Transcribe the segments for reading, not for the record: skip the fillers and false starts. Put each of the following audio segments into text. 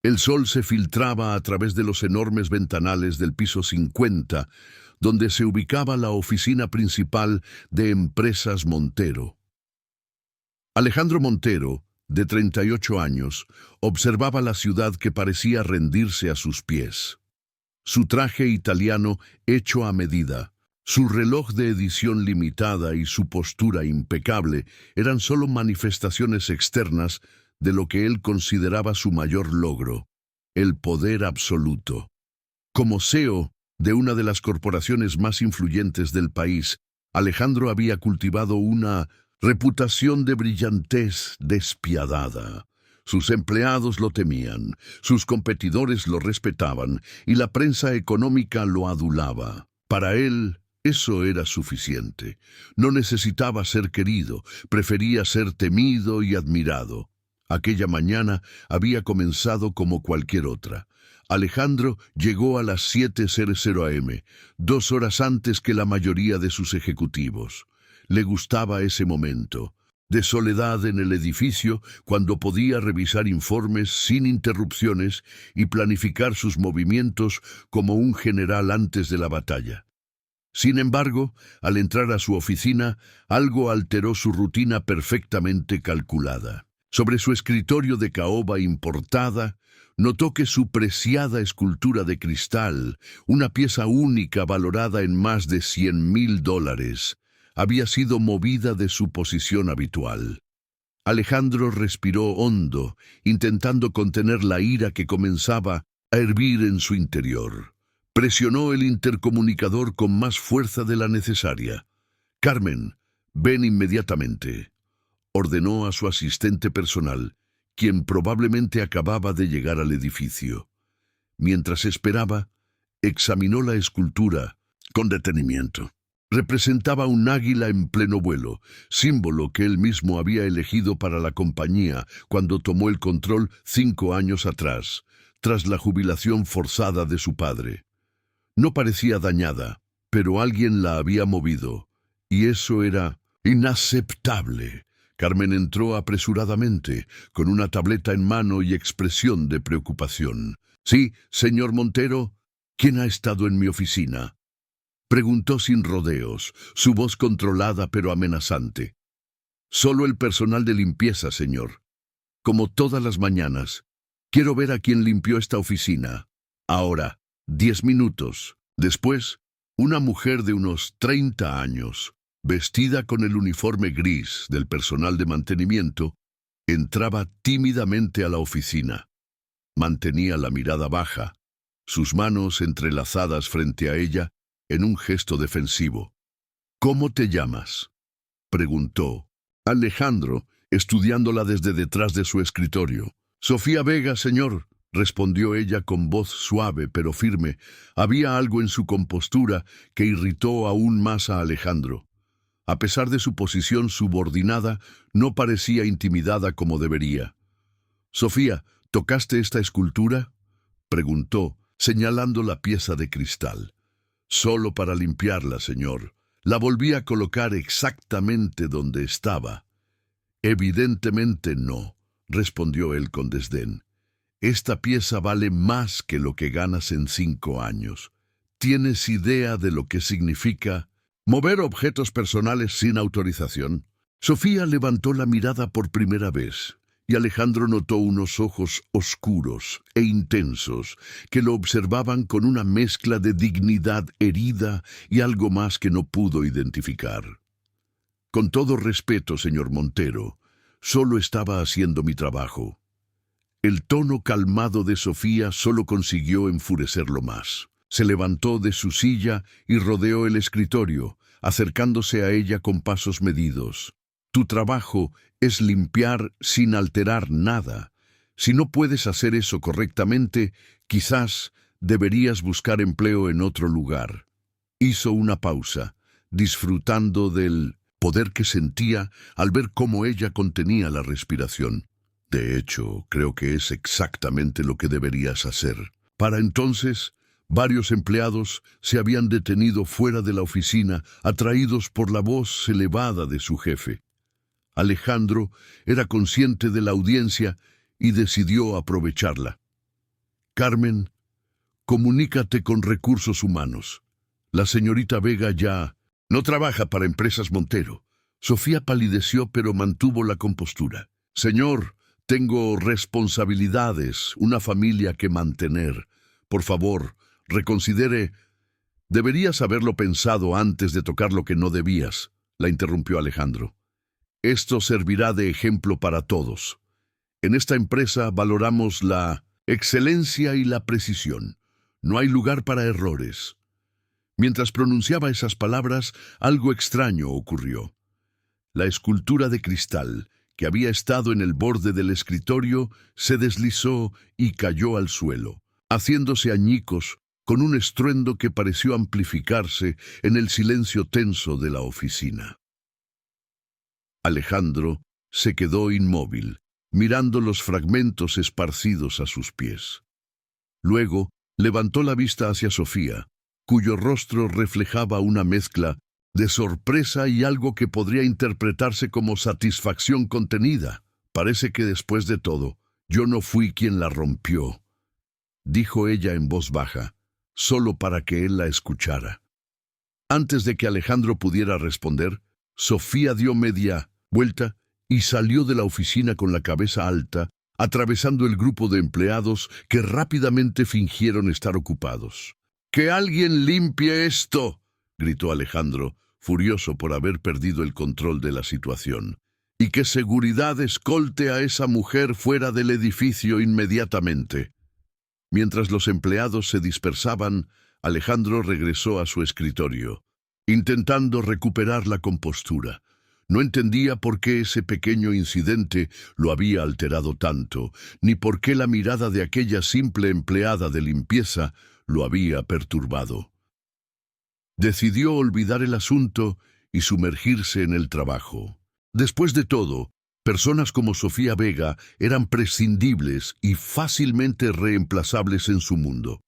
El sol se filtraba a través de los enormes ventanales del piso 50, donde se ubicaba la oficina principal de Empresas Montero. Alejandro Montero, de 38 años, observaba la ciudad que parecía rendirse a sus pies. Su traje italiano hecho a medida, su reloj de edición limitada y su postura impecable eran solo manifestaciones externas de lo que él consideraba su mayor logro, el poder absoluto. Como CEO de una de las corporaciones más influyentes del país, Alejandro había cultivado una reputación de brillantez despiadada. Sus empleados lo temían, sus competidores lo respetaban y la prensa económica lo adulaba. Para él, eso era suficiente. No necesitaba ser querido, prefería ser temido y admirado. Aquella mañana había comenzado como cualquier otra. Alejandro llegó a las 7:00 am, 2 horas antes que la mayoría de sus ejecutivos. Le gustaba ese momento, de soledad en el edificio, cuando podía revisar informes sin interrupciones y planificar sus movimientos como un general antes de la batalla. Sin embargo, al entrar a su oficina, algo alteró su rutina perfectamente calculada. Sobre su escritorio de caoba importada, notó que su preciada escultura de cristal, una pieza única valorada en más de $100,000, había sido movida de su posición habitual. Alejandro respiró hondo, intentando contener la ira que comenzaba a hervir en su interior. Presionó el intercomunicador con más fuerza de la necesaria. «Carmen, ven inmediatamente», ordenó a su asistente personal, quien probablemente acababa de llegar al edificio. Mientras esperaba, examinó la escultura con detenimiento. Representaba un águila en pleno vuelo, símbolo que él mismo había elegido para la compañía cuando tomó el control 5 años atrás, tras la jubilación forzada de su padre. No parecía dañada, pero alguien la había movido, y eso era inaceptable. Carmen entró apresuradamente, con una tableta en mano y expresión de preocupación. «Sí, señor Montero, ¿quién ha estado en mi oficina?», preguntó sin rodeos, su voz controlada pero amenazante. «Solo el personal de limpieza, señor. Como todas las mañanas. Quiero ver a quién limpió esta oficina. Ahora, 10 minutos». Después, una mujer de unos 30 años, vestida con el uniforme gris del personal de mantenimiento, entraba tímidamente a la oficina. Mantenía la mirada baja, sus manos entrelazadas frente a ella en un gesto defensivo. «¿Cómo te llamas?», preguntó. Alejandro, estudiándola desde detrás de su escritorio. «Sofía Vega, señor», respondió ella con voz suave pero firme. Había algo en su compostura que irritó aún más a Alejandro. A pesar de su posición subordinada, no parecía intimidada como debería. «Sofía, ¿tocaste esta escultura?», preguntó, señalando la pieza de cristal. «Solo para limpiarla, señor. La volví a colocar exactamente donde estaba». «Evidentemente no», respondió él con desdén. «Esta pieza vale más que lo que ganas en 5 años. ¿Tienes idea de lo que significa mover objetos personales sin autorización?». Sofía levantó la mirada por primera vez, y Alejandro notó unos ojos oscuros e intensos que lo observaban con una mezcla de dignidad herida y algo más que no pudo identificar. «Con todo respeto, señor Montero, solo estaba haciendo mi trabajo». El tono calmado de Sofía solo consiguió enfurecerlo más. Se levantó de su silla y rodeó el escritorio, acercándose a ella con pasos medidos. «Tu trabajo es limpiar sin alterar nada. Si no puedes hacer eso correctamente, quizás deberías buscar empleo en otro lugar». Hizo una pausa, disfrutando del poder que sentía al ver cómo ella contenía la respiración. «De hecho, creo que es exactamente lo que deberías hacer». Para entonces, varios empleados se habían detenido fuera de la oficina, atraídos por la voz elevada de su jefe. Alejandro era consciente de la audiencia y decidió aprovecharla. Carmen, comunícate con Recursos Humanos. La señorita Vega ya no trabaja para Empresas Montero. Sofía palideció, pero mantuvo la compostura. Señor, tengo responsabilidades, una familia que mantener. Por favor, reconsidere. Deberías haberlo pensado antes de tocar lo que no debías, la interrumpió Alejandro. Esto servirá de ejemplo para todos. En esta empresa valoramos la excelencia y la precisión. No hay lugar para errores. Mientras pronunciaba esas palabras, algo extraño ocurrió. La escultura de cristal, que había estado en el borde del escritorio, se deslizó y cayó al suelo, haciéndose añicos con un estruendo que pareció amplificarse en el silencio tenso de la oficina. Alejandro se quedó inmóvil, mirando los fragmentos esparcidos a sus pies. Luego levantó la vista hacia Sofía, cuyo rostro reflejaba una mezcla de sorpresa y algo que podría interpretarse como satisfacción contenida. Parece que después de todo, yo no fui quien la rompió, dijo ella en voz baja, solo para que él la escuchara. Antes de que Alejandro pudiera responder, Sofía dio media vuelta y salió de la oficina con la cabeza alta, atravesando el grupo de empleados que rápidamente fingieron estar ocupados. ¡Que alguien limpie esto!, gritó Alejandro, furioso por haber perdido el control de la situación. ¡Y que seguridad escolte a esa mujer fuera del edificio inmediatamente! Mientras los empleados se dispersaban, Alejandro regresó a su escritorio, intentando recuperar la compostura. No entendía por qué ese pequeño incidente lo había alterado tanto, ni por qué la mirada de aquella simple empleada de limpieza lo había perturbado. Decidió olvidar el asunto y sumergirse en el trabajo. Después de todo, personas como Sofía Vega eran prescindibles y fácilmente reemplazables en su mundo.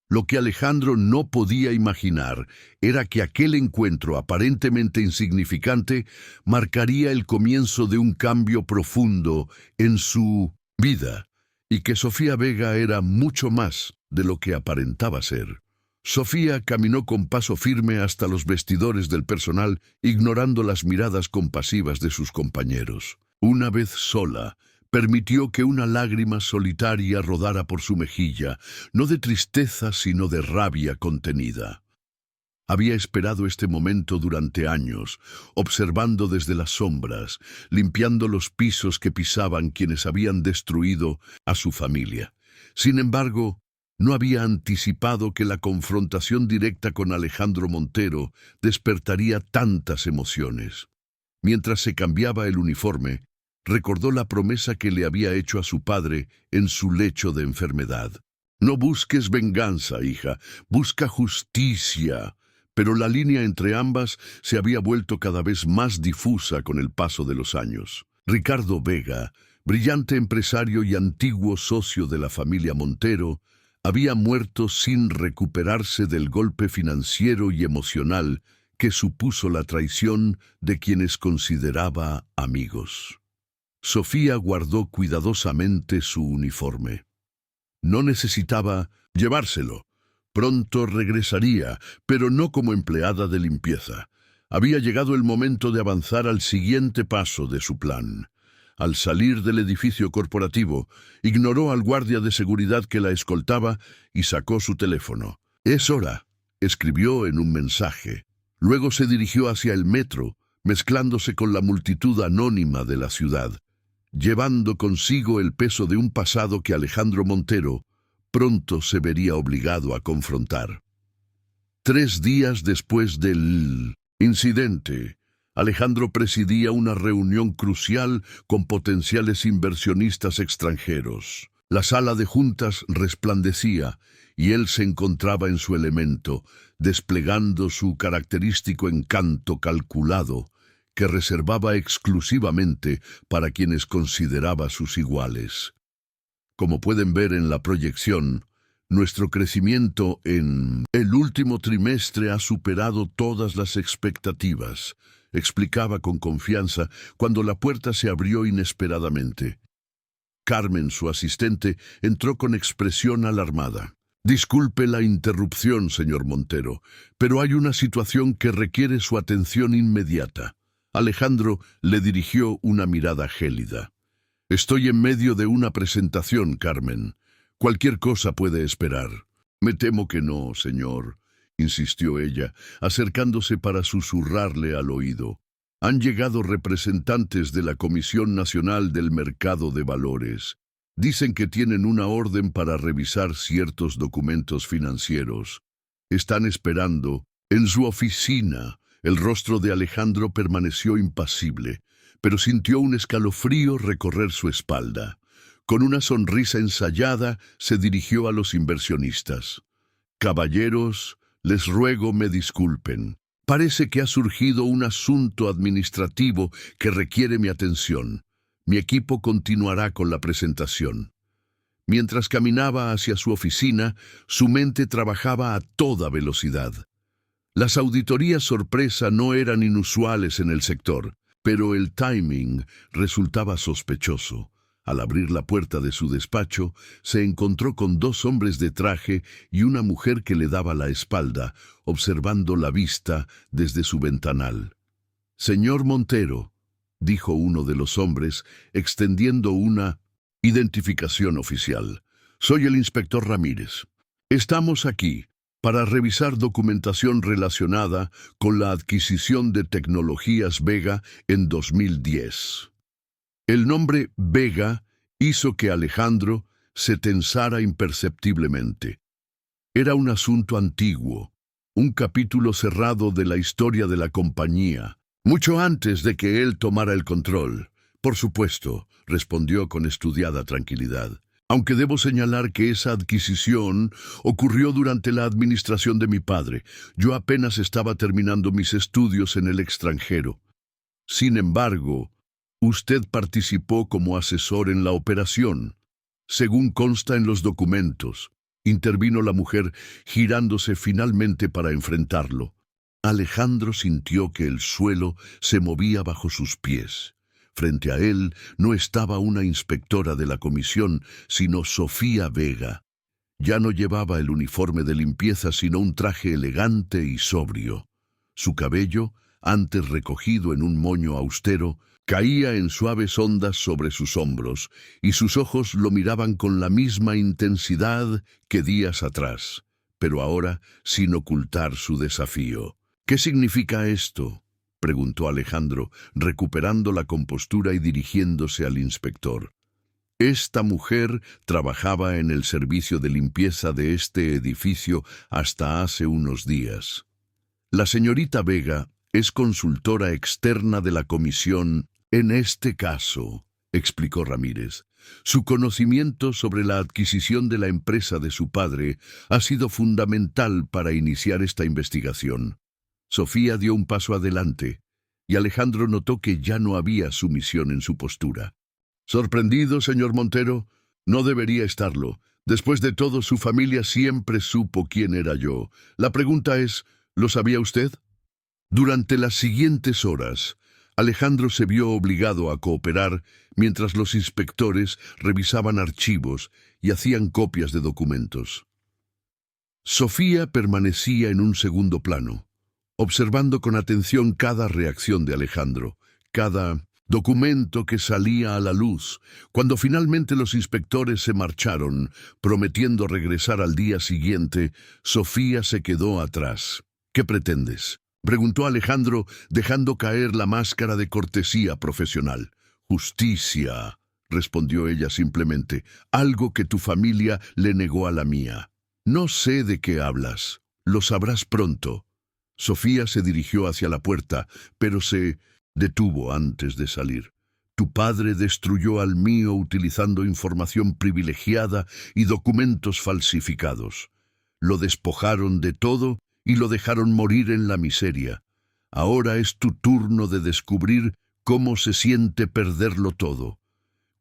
Lo que Alejandro no podía imaginar era que aquel encuentro aparentemente insignificante marcaría el comienzo de un cambio profundo en su vida, y que Sofía Vega era mucho más de lo que aparentaba ser. Sofía caminó con paso firme hasta los vestidores del personal, ignorando las miradas compasivas de sus compañeros. Una vez sola, permitió que una lágrima solitaria rodara por su mejilla, no de tristeza sino de rabia contenida. Había esperado este momento durante años, observando desde las sombras, limpiando los pisos que pisaban quienes habían destruido a su familia. Sin embargo, no había anticipado que la confrontación directa con Alejandro Montero despertaría tantas emociones. Mientras se cambiaba el uniforme, recordó la promesa que le había hecho a su padre en su lecho de enfermedad. No busques venganza, hija, busca justicia. Pero la línea entre ambas se había vuelto cada vez más difusa con el paso de los años. Ricardo Vega, brillante empresario y antiguo socio de la familia Montero, había muerto sin recuperarse del golpe financiero y emocional que supuso la traición de quienes consideraba amigos. Sofía guardó cuidadosamente su uniforme. No necesitaba llevárselo. Pronto regresaría, pero no como empleada de limpieza. Había llegado el momento de avanzar al siguiente paso de su plan. Al salir del edificio corporativo, ignoró al guardia de seguridad que la escoltaba y sacó su teléfono. «Es hora», escribió en un mensaje. Luego se dirigió hacia el metro, mezclándose con la multitud anónima de la ciudad, llevando consigo el peso de un pasado que Alejandro Montero pronto se vería obligado a confrontar. 3 días después del incidente, Alejandro presidía una reunión crucial con potenciales inversionistas extranjeros. La sala de juntas resplandecía y él se encontraba en su elemento, desplegando su característico encanto calculado que reservaba exclusivamente para quienes consideraba sus iguales. Como pueden ver en la proyección, nuestro crecimiento en el último trimestre ha superado todas las expectativas, explicaba con confianza cuando la puerta se abrió inesperadamente. Carmen, su asistente, entró con expresión alarmada. Disculpe la interrupción, señor Montero, pero hay una situación que requiere su atención inmediata. Alejandro le dirigió una mirada gélida. Estoy en medio de una presentación, Carmen. Cualquier cosa puede esperar. Me temo que no, señor, insistió ella, acercándose para susurrarle al oído. Han llegado representantes de la Comisión Nacional del Mercado de Valores. Dicen que tienen una orden para revisar ciertos documentos financieros. Están esperando en su oficina. El rostro de Alejandro permaneció impasible, pero sintió un escalofrío recorrer su espalda. Con una sonrisa ensayada, se dirigió a los inversionistas. Caballeros, les ruego me disculpen. Parece que ha surgido un asunto administrativo que requiere mi atención. Mi equipo continuará con la presentación. Mientras caminaba hacia su oficina, su mente trabajaba a toda velocidad. Las auditorías sorpresa no eran inusuales en el sector, pero el timing resultaba sospechoso. Al abrir la puerta de su despacho, se encontró con dos hombres de traje y una mujer que le daba la espalda, observando la vista desde su ventanal. «Señor Montero», dijo uno de los hombres, extendiendo una identificación oficial. «Soy el inspector Ramírez. Estamos aquí para revisar documentación relacionada con la adquisición de Tecnologías Vega en 2010. El nombre Vega hizo que Alejandro se tensara imperceptiblemente. Era un asunto antiguo, un capítulo cerrado de la historia de la compañía, mucho antes de que él tomara el control. Por supuesto, respondió con estudiada tranquilidad. Aunque debo señalar que esa adquisición ocurrió durante la administración de mi padre. Yo apenas estaba terminando mis estudios en el extranjero. Sin embargo, usted participó como asesor en la operación. Según consta en los documentos, intervino la mujer, girándose finalmente para enfrentarlo. Alejandro sintió que el suelo se movía bajo sus pies. Frente a él no estaba una inspectora de la comisión, sino Sofía Vega. Ya no llevaba el uniforme de limpieza, sino un traje elegante y sobrio. Su cabello, antes recogido en un moño austero, caía en suaves ondas sobre sus hombros, y sus ojos lo miraban con la misma intensidad que días atrás, pero ahora sin ocultar su desafío. «¿Qué significa esto?», preguntó Alejandro, recuperando la compostura y dirigiéndose al inspector. Esta mujer trabajaba en el servicio de limpieza de este edificio hasta hace unos días. La señorita Vega es consultora externa de la comisión en este caso, explicó Ramírez. Su conocimiento sobre la adquisición de la empresa de su padre ha sido fundamental para iniciar esta investigación. Sofía dio un paso adelante, y Alejandro notó que ya no había sumisión en su postura. «¿Sorprendido, señor Montero? No debería estarlo. Después de todo, su familia siempre supo quién era yo. La pregunta es, ¿lo sabía usted?». Durante las siguientes horas, Alejandro se vio obligado a cooperar mientras los inspectores revisaban archivos y hacían copias de documentos. Sofía permanecía en un segundo plano, observando con atención cada reacción de Alejandro, cada documento que salía a la luz. Cuando finalmente los inspectores se marcharon, prometiendo regresar al día siguiente, Sofía se quedó atrás. «¿Qué pretendes?», preguntó Alejandro, dejando caer la máscara de cortesía profesional. «Justicia», respondió ella simplemente, «algo que tu familia le negó a la mía». «No sé de qué hablas. Lo sabrás pronto». Sofía se dirigió hacia la puerta, pero se detuvo antes de salir. «Tu padre destruyó al mío utilizando información privilegiada y documentos falsificados. Lo despojaron de todo y lo dejaron morir en la miseria. Ahora es tu turno de descubrir cómo se siente perderlo todo».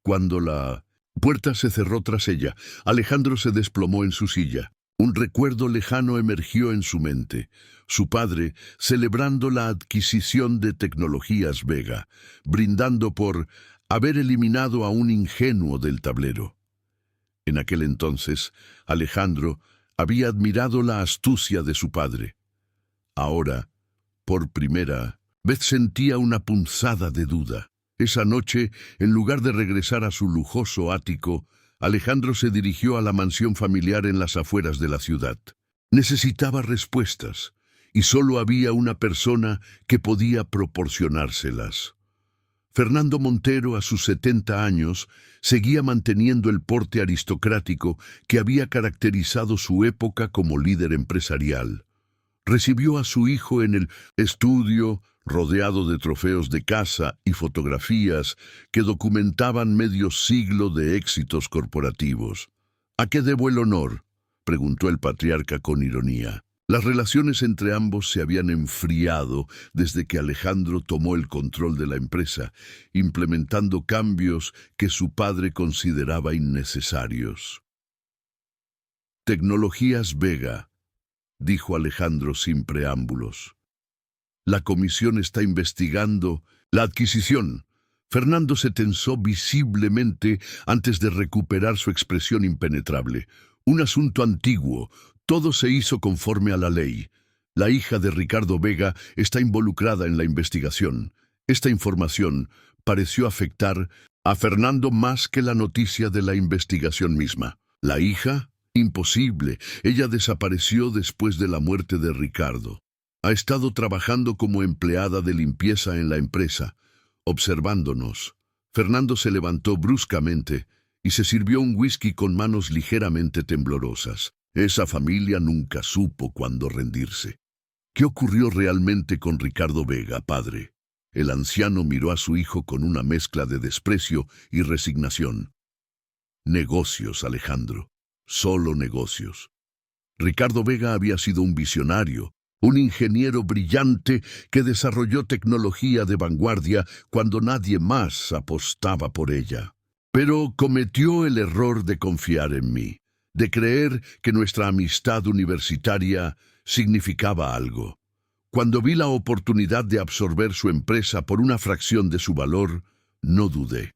Cuando la puerta se cerró tras ella, Alejandro se desplomó en su silla. Un recuerdo lejano emergió en su mente. Su padre, celebrando la adquisición de Tecnologías Vega, brindando por haber eliminado a un ingenuo del tablero. En aquel entonces, Alejandro había admirado la astucia de su padre. Ahora, por primera vez sentía una punzada de duda. Esa noche, en lugar de regresar a su lujoso ático, Alejandro se dirigió a la mansión familiar en las afueras de la ciudad. Necesitaba respuestas, y solo había una persona que podía proporcionárselas. Fernando Montero, a sus 70 años, seguía manteniendo el porte aristocrático que había caracterizado su época como líder empresarial. Recibió a su hijo en el estudio, rodeado de trofeos de caza y fotografías que documentaban medio siglo de éxitos corporativos. «¿A qué debo el honor?», preguntó el patriarca con ironía. Las relaciones entre ambos se habían enfriado desde que Alejandro tomó el control de la empresa, implementando cambios que su padre consideraba innecesarios. «Tecnologías Vega», dijo Alejandro sin preámbulos. «La comisión está investigando la adquisición». Fernando se tensó visiblemente antes de recuperar su expresión impenetrable. «Un asunto antiguo. Todo se hizo conforme a la ley. La hija de Ricardo Vega está involucrada en la investigación». Esta información pareció afectar a Fernando más que la noticia de la investigación misma. ¿La hija? Imposible. Ella desapareció después de la muerte de Ricardo. Ha estado trabajando como empleada de limpieza en la empresa, observándonos. Fernando se levantó bruscamente y se sirvió un whisky con manos ligeramente temblorosas. Esa familia nunca supo cuándo rendirse. ¿Qué ocurrió realmente con Ricardo Vega, padre? El anciano miró a su hijo con una mezcla de desprecio y resignación. Negocios, Alejandro. Solo negocios. Ricardo Vega había sido un visionario, un ingeniero brillante que desarrolló tecnología de vanguardia cuando nadie más apostaba por ella. Pero cometió el error de confiar en mí, de creer que nuestra amistad universitaria significaba algo. Cuando vi la oportunidad de absorber su empresa por una fracción de su valor, no dudé.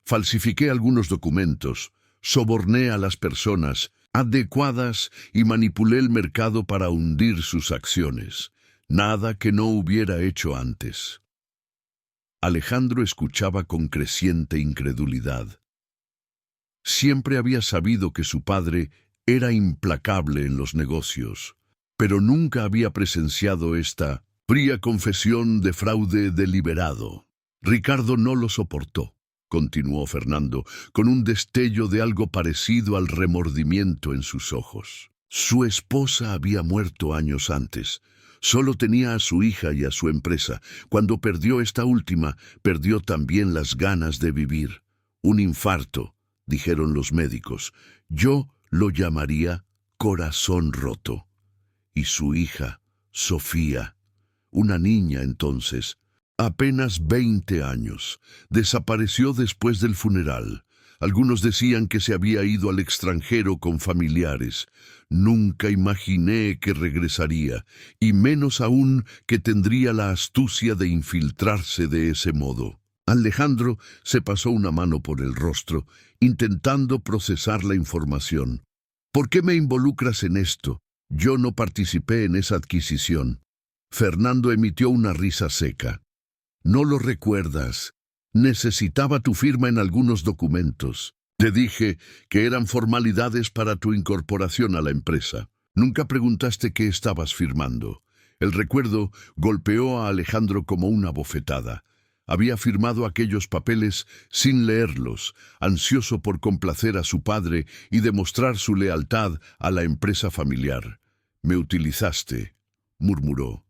Falsifiqué algunos documentos, soborné a las personas adecuadas y manipulé el mercado para hundir sus acciones. Nada que no hubiera hecho antes. Alejandro escuchaba con creciente incredulidad. Siempre había sabido que su padre era implacable en los negocios, pero nunca había presenciado esta fría confesión de fraude deliberado. Ricardo no lo soportó, continuó Fernando, con un destello de algo parecido al remordimiento en sus ojos. Su esposa había muerto años antes. Solo tenía a su hija y a su empresa. Cuando perdió esta última, perdió también las ganas de vivir. Un infarto, dijeron los médicos. Yo lo llamaría corazón roto. Y su hija, Sofía, una niña entonces, apenas 20 años, desapareció después del funeral. Algunos decían que se había ido al extranjero con familiares. Nunca imaginé que regresaría, y menos aún que tendría la astucia de infiltrarse de ese modo. Alejandro se pasó una mano por el rostro, intentando procesar la información. ¿Por qué me involucras en esto? Yo no participé en esa adquisición. Fernando emitió una risa seca. No lo recuerdas. Necesitaba tu firma en algunos documentos. Te dije que eran formalidades para tu incorporación a la empresa. Nunca preguntaste qué estabas firmando. El recuerdo golpeó a Alejandro como una bofetada. Había firmado aquellos papeles sin leerlos, ansioso por complacer a su padre y demostrar su lealtad a la empresa familiar. «Me utilizaste», murmuró.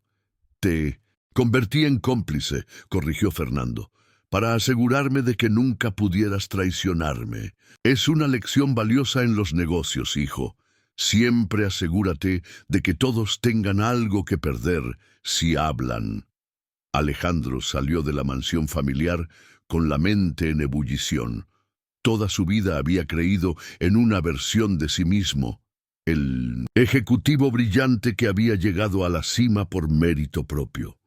«Te convertí en cómplice», corrigió Fernando, «para asegurarme de que nunca pudieras traicionarme. Es una lección valiosa en los negocios, hijo. Siempre asegúrate de que todos tengan algo que perder si hablan». Alejandro salió de la mansión familiar con la mente en ebullición. Toda su vida había creído en una versión de sí mismo, el ejecutivo brillante que había llegado a la cima por mérito propio.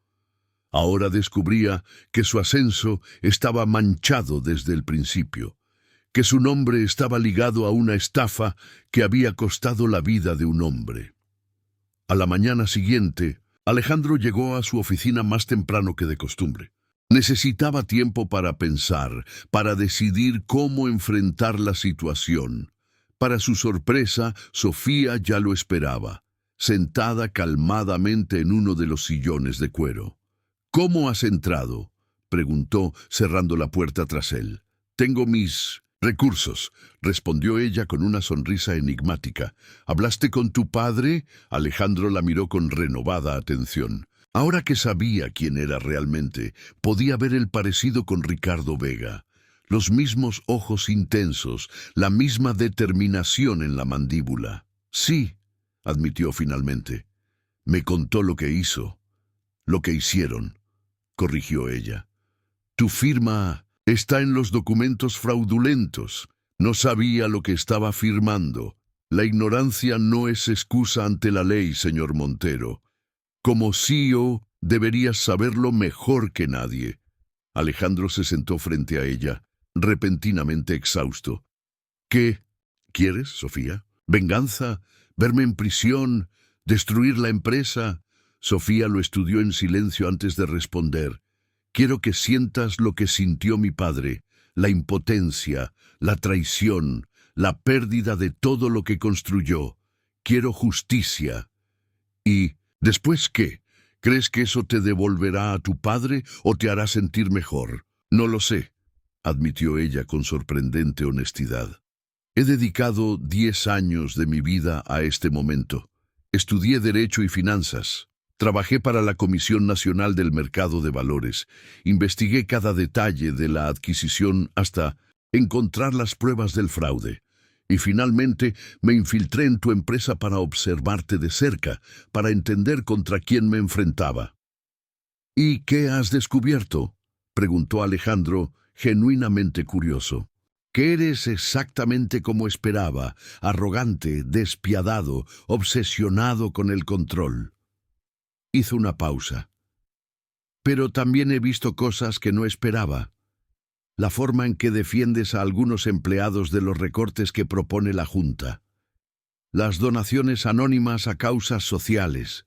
Ahora descubría que su ascenso estaba manchado desde el principio, que su nombre estaba ligado a una estafa que había costado la vida de un hombre. A la mañana siguiente, Alejandro llegó a su oficina más temprano que de costumbre. Necesitaba tiempo para pensar, para decidir cómo enfrentar la situación. Para su sorpresa, Sofía ya lo esperaba, sentada calmadamente en uno de los sillones de cuero. «¿Cómo has entrado?», preguntó, cerrando la puerta tras él. «Tengo mis recursos», respondió ella con una sonrisa enigmática. «¿Hablaste con tu padre?». Alejandro la miró con renovada atención. Ahora que sabía quién era realmente, podía ver el parecido con Ricardo Vega. Los mismos ojos intensos, la misma determinación en la mandíbula. «Sí», admitió finalmente. «Me contó lo que hizo, lo que hicieron», corrigió ella. «Tu firma está en los documentos fraudulentos». No sabía lo que estaba firmando. La ignorancia no es excusa ante la ley, señor Montero. Como CEO, deberías saberlo mejor que nadie. Alejandro se sentó frente a ella, repentinamente exhausto. «¿Qué quieres, Sofía? ¿Venganza? ¿Verme en prisión? ¿Destruir la empresa?». Sofía lo estudió en silencio antes de responder. «Quiero que sientas lo que sintió mi padre, la impotencia, la traición, la pérdida de todo lo que construyó. Quiero justicia». «¿Y después qué? ¿Crees que eso te devolverá a tu padre o te hará sentir mejor?». «No lo sé», admitió ella con sorprendente honestidad. «He dedicado 10 años de mi vida a este momento. Estudié Derecho y Finanzas. Trabajé para la Comisión Nacional del Mercado de Valores. Investigué cada detalle de la adquisición hasta encontrar las pruebas del fraude. Y finalmente me infiltré en tu empresa para observarte de cerca, para entender contra quién me enfrentaba». «¿Y qué has descubierto?», preguntó Alejandro, genuinamente curioso. «Que eres exactamente como esperaba, arrogante, despiadado, obsesionado con el control». Hizo una pausa. «Pero también he visto cosas que no esperaba. La forma en que defiendes a algunos empleados de los recortes que propone la Junta. Las donaciones anónimas a causas sociales.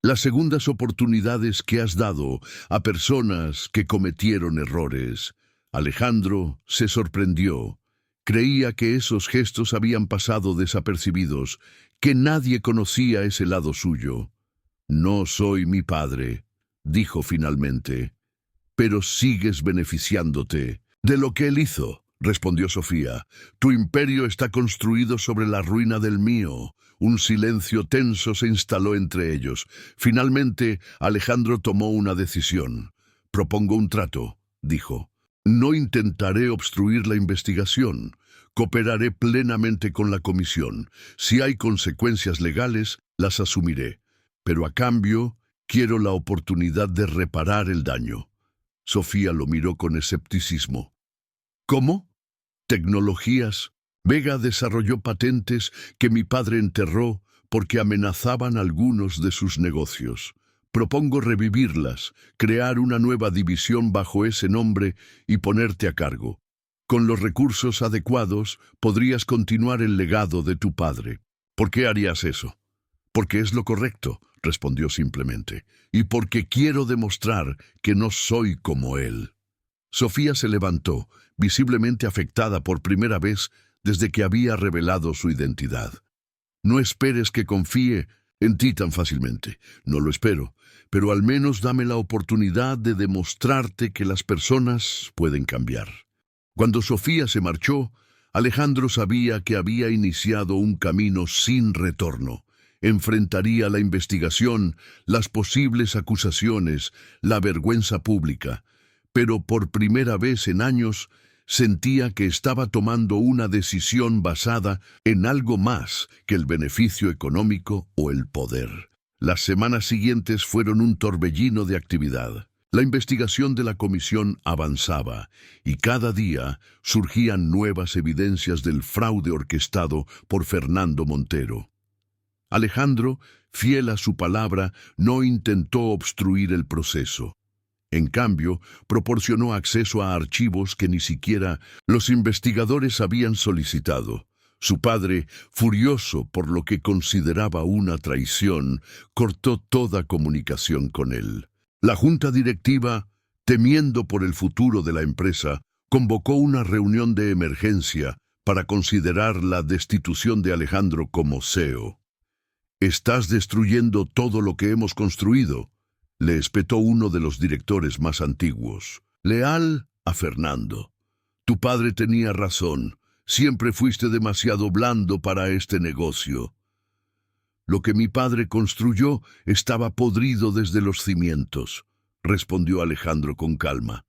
Las segundas oportunidades que has dado a personas que cometieron errores». Alejandro se sorprendió. Creía que esos gestos habían pasado desapercibidos, que nadie conocía ese lado suyo. «No soy mi padre», dijo finalmente. «Pero sigues beneficiándote de lo que él hizo», respondió Sofía. «Tu imperio está construido sobre la ruina del mío». Un silencio tenso se instaló entre ellos. Finalmente, Alejandro tomó una decisión. «Propongo un trato», dijo. «No intentaré obstruir la investigación. Cooperaré plenamente con la comisión. Si hay consecuencias legales, las asumiré. Pero a cambio, quiero la oportunidad de reparar el daño». Sofía lo miró con escepticismo. «¿Cómo?». «Tecnologías. Vega desarrolló patentes que mi padre enterró porque amenazaban algunos de sus negocios. Propongo revivirlas, crear una nueva división bajo ese nombre y ponerte a cargo. Con los recursos adecuados podrías continuar el legado de tu padre». «¿Por qué harías eso?». «Porque es lo correcto», respondió simplemente, «y porque quiero demostrar que no soy como él». Sofía se levantó, visiblemente afectada por primera vez desde que había revelado su identidad. «No esperes que confíe en ti tan fácilmente. No lo espero, pero al menos dame la oportunidad de demostrarte que las personas pueden cambiar». Cuando Sofía se marchó, Alejandro sabía que había iniciado un camino sin retorno. Enfrentaría la investigación, las posibles acusaciones, la vergüenza pública, pero por primera vez en años sentía que estaba tomando una decisión basada en algo más que el beneficio económico o el poder. Las semanas siguientes fueron un torbellino de actividad. La investigación de la comisión avanzaba y cada día surgían nuevas evidencias del fraude orquestado por Fernando Montero. Alejandro, fiel a su palabra, no intentó obstruir el proceso. En cambio, proporcionó acceso a archivos que ni siquiera los investigadores habían solicitado. Su padre, furioso por lo que consideraba una traición, cortó toda comunicación con él. La junta directiva, temiendo por el futuro de la empresa, convocó una reunión de emergencia para considerar la destitución de Alejandro como CEO. «Estás destruyendo todo lo que hemos construido», le espetó uno de los directores más antiguos, leal a Fernando. «Tu padre tenía razón. Siempre fuiste demasiado blando para este negocio». «Lo que mi padre construyó estaba podrido desde los cimientos», respondió Alejandro con calma.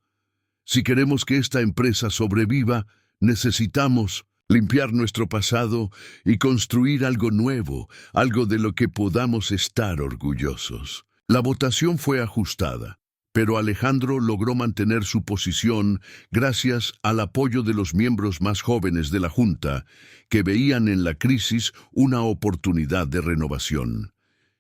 «Si queremos que esta empresa sobreviva, necesitamos limpiar nuestro pasado y construir algo nuevo, algo de lo que podamos estar orgullosos». La votación fue ajustada, pero Alejandro logró mantener su posición gracias al apoyo de los miembros más jóvenes de la Junta, que veían en la crisis una oportunidad de renovación.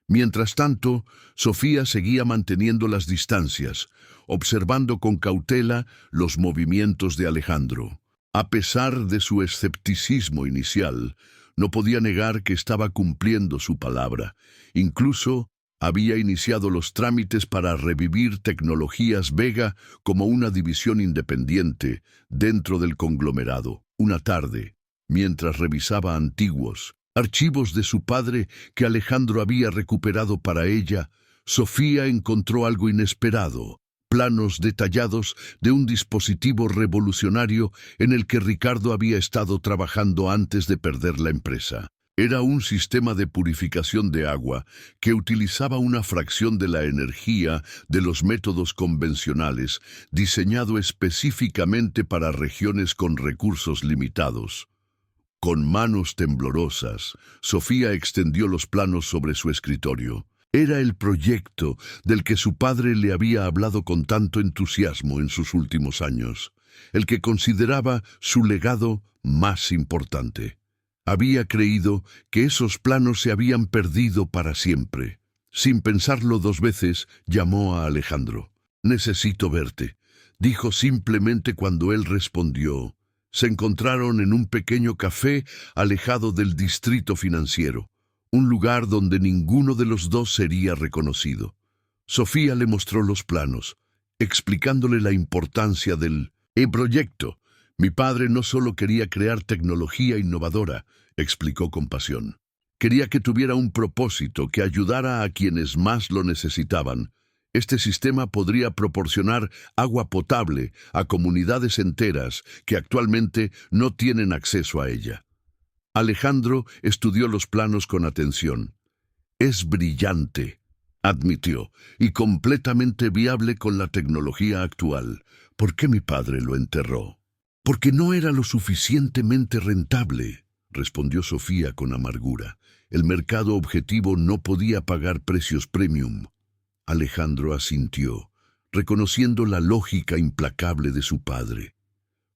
Mientras tanto, Sofía seguía manteniendo las distancias, observando con cautela los movimientos de Alejandro. A pesar de su escepticismo inicial, no podía negar que estaba cumpliendo su palabra. Incluso había iniciado los trámites para revivir Tecnologías Vega como una división independiente dentro del conglomerado. Una tarde, mientras revisaba antiguos archivos de su padre que Alejandro había recuperado para ella, Sofía encontró algo inesperado: planos detallados de un dispositivo revolucionario en el que Ricardo había estado trabajando antes de perder la empresa. Era un sistema de purificación de agua que utilizaba una fracción de la energía de los métodos convencionales, diseñado específicamente para regiones con recursos limitados. Con manos temblorosas, Sofía extendió los planos sobre su escritorio. Era el proyecto del que su padre le había hablado con tanto entusiasmo en sus últimos años, el que consideraba su legado más importante. Había creído que esos planos se habían perdido para siempre. Sin pensarlo dos veces, llamó a Alejandro. «Necesito verte», dijo simplemente cuando él respondió. Se encontraron en un pequeño café alejado del distrito financiero, un lugar donde ninguno de los dos sería reconocido. Sofía le mostró los planos, explicándole la importancia del proyecto. «Mi padre no solo quería crear tecnología innovadora», explicó con pasión. «Quería que tuviera un propósito que ayudara a quienes más lo necesitaban. Este sistema podría proporcionar agua potable a comunidades enteras que actualmente no tienen acceso a ella». Alejandro estudió los planos con atención. «Es brillante», admitió, «y completamente viable con la tecnología actual. ¿Por qué mi padre lo enterró?» «Porque no era lo suficientemente rentable», respondió Sofía con amargura. «El mercado objetivo no podía pagar precios premium». Alejandro asintió, reconociendo la lógica implacable de su padre.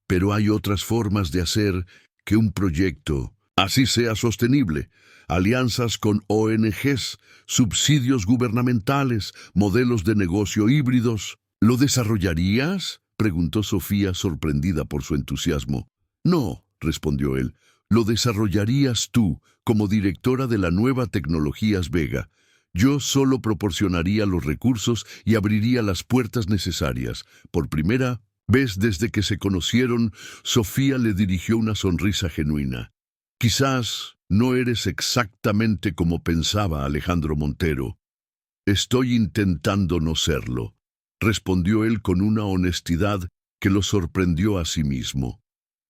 «Pero hay otras formas de hacer que un proyecto así sea sostenible. Alianzas con ONGs, subsidios gubernamentales, modelos de negocio híbridos. ¿Lo desarrollarías?», preguntó Sofía, sorprendida por su entusiasmo. «No», respondió él, «lo desarrollarías tú, como directora de la nueva Tecnologías Vega. Yo solo proporcionaría los recursos y abriría las puertas necesarias». Por primera vez desde que se conocieron, Sofía le dirigió una sonrisa genuina. «Quizás no eres exactamente como pensaba Alejandro Montero». «Estoy intentando no serlo», respondió él con una honestidad que lo sorprendió a sí mismo.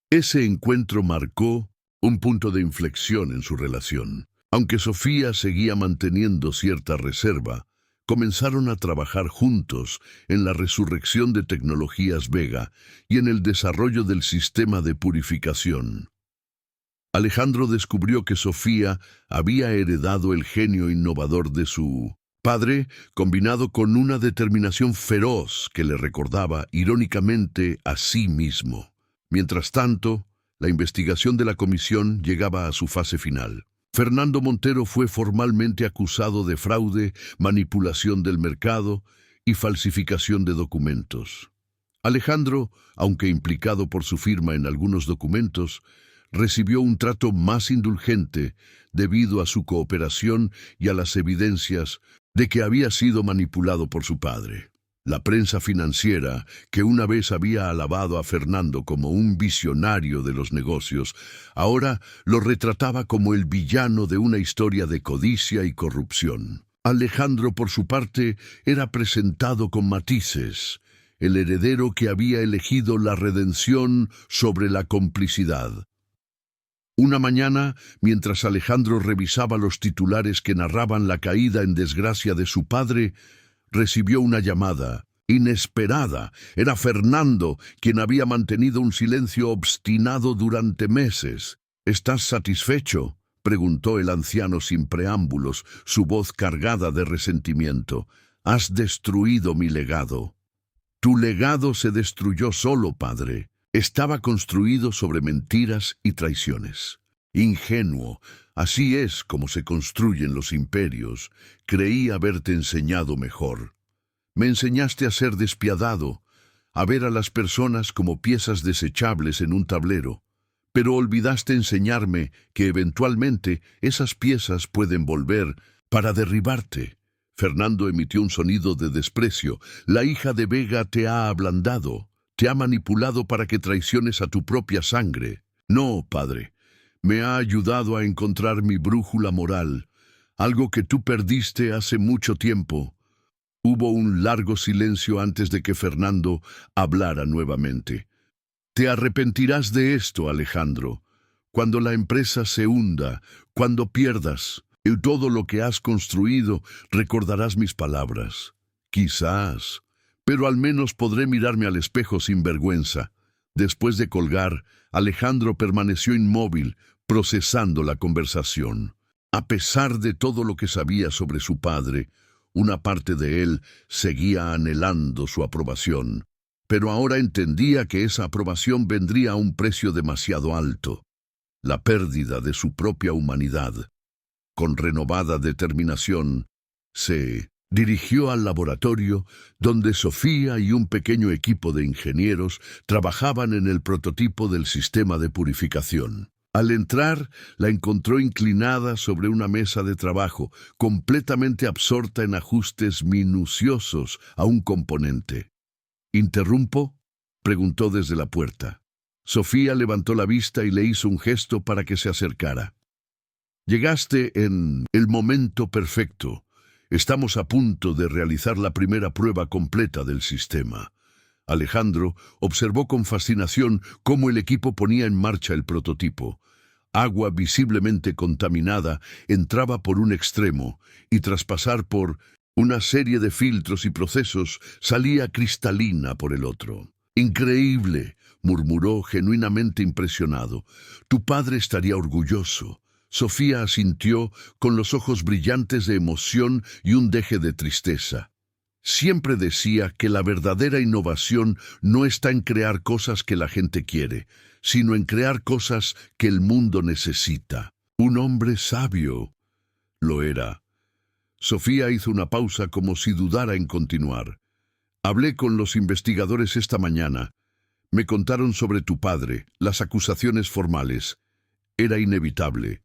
Ese encuentro marcó un punto de inflexión en su relación. Aunque Sofía seguía manteniendo cierta reserva, comenzaron a trabajar juntos en la resurrección de Tecnologías Vega y en el desarrollo del sistema de purificación. Alejandro descubrió que Sofía había heredado el genio innovador de su padre, combinado con una determinación feroz que le recordaba irónicamente a sí mismo. Mientras tanto, la investigación de la comisión llegaba a su fase final. Fernando Montero fue formalmente acusado de fraude, manipulación del mercado y falsificación de documentos. Alejandro, aunque implicado por su firma en algunos documentos, recibió un trato más indulgente debido a su cooperación y a las evidencias de que había sido manipulado por su padre. La prensa financiera, que una vez había alabado a Fernando como un visionario de los negocios, ahora lo retrataba como el villano de una historia de codicia y corrupción. Alejandro, por su parte, era presentado con matices, el heredero que había elegido la redención sobre la complicidad. Una mañana, mientras Alejandro revisaba los titulares que narraban la caída en desgracia de su padre, recibió una llamada inesperada. Era Fernando, quien había mantenido un silencio obstinado durante meses. ¿Estás satisfecho?, preguntó el anciano sin preámbulos, su voz cargada de resentimiento. Has destruido mi legado. Tu legado se destruyó solo, padre. Estaba construido sobre mentiras y traiciones. Ingenuo, así es como se construyen los imperios. Creí haberte enseñado mejor. Me enseñaste a ser despiadado, a ver a las personas como piezas desechables en un tablero. Pero olvidaste enseñarme que eventualmente esas piezas pueden volver para derribarte. Fernando emitió un sonido de desprecio. La hija de Vega te ha ablandado, te ha manipulado para que traiciones a tu propia sangre. No, padre, me ha ayudado a encontrar mi brújula moral, algo que tú perdiste hace mucho tiempo. Hubo un largo silencio antes de que Fernando hablara nuevamente. Te arrepentirás de esto, Alejandro. Cuando la empresa se hunda, cuando pierdas todo lo que has construido, recordarás mis palabras. Quizás, pero al menos podré mirarme al espejo sin vergüenza. Después de colgar, Alejandro permaneció inmóvil, procesando la conversación. A pesar de todo lo que sabía sobre su padre, una parte de él seguía anhelando su aprobación. Pero ahora entendía que esa aprobación vendría a un precio demasiado alto, la pérdida de su propia humanidad. Con renovada determinación, se dirigió al laboratorio donde Sofía y un pequeño equipo de ingenieros trabajaban en el prototipo del sistema de purificación. Al entrar, la encontró inclinada sobre una mesa de trabajo, completamente absorta en ajustes minuciosos a un componente. ¿Interrumpo?, preguntó desde la puerta. Sofía levantó la vista y le hizo un gesto para que se acercara. Llegaste en el momento perfecto. Estamos a punto de realizar la primera prueba completa del sistema. Alejandro observó con fascinación cómo el equipo ponía en marcha el prototipo. Agua visiblemente contaminada entraba por un extremo y tras pasar por una serie de filtros y procesos salía cristalina por el otro. «Increíble», murmuró genuinamente impresionado. «Tu padre estaría orgulloso». Sofía asintió con los ojos brillantes de emoción y un deje de tristeza. Siempre decía que la verdadera innovación no está en crear cosas que la gente quiere, sino en crear cosas que el mundo necesita. Un hombre sabio. Lo era. Sofía hizo una pausa como si dudara en continuar. Hablé con los investigadores esta mañana. Me contaron sobre tu padre, las acusaciones formales. Era inevitable.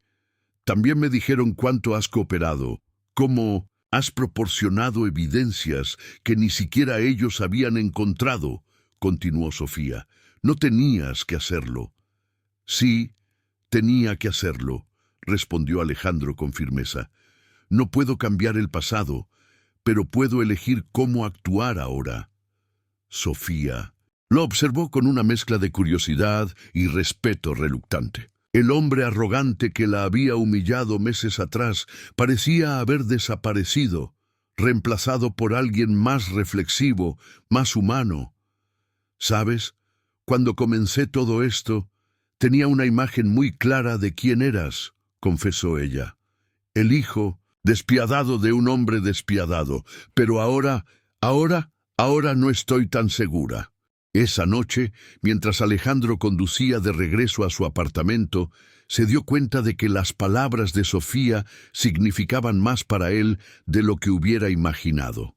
También me dijeron cuánto has cooperado, cómo has proporcionado evidencias que ni siquiera ellos habían encontrado, continuó Sofía. No tenías que hacerlo. Sí, tenía que hacerlo, respondió Alejandro con firmeza. No puedo cambiar el pasado, pero puedo elegir cómo actuar ahora. Sofía lo observó con una mezcla de curiosidad y respeto reluctante. El hombre arrogante que la había humillado meses atrás parecía haber desaparecido, reemplazado por alguien más reflexivo, más humano. ¿Sabes? Cuando comencé todo esto, tenía una imagen muy clara de quién eras, confesó ella. El hijo despiadado de un hombre despiadado, pero ahora no estoy tan segura. Esa noche, mientras Alejandro conducía de regreso a su apartamento, se dio cuenta de que las palabras de Sofía significaban más para él de lo que hubiera imaginado.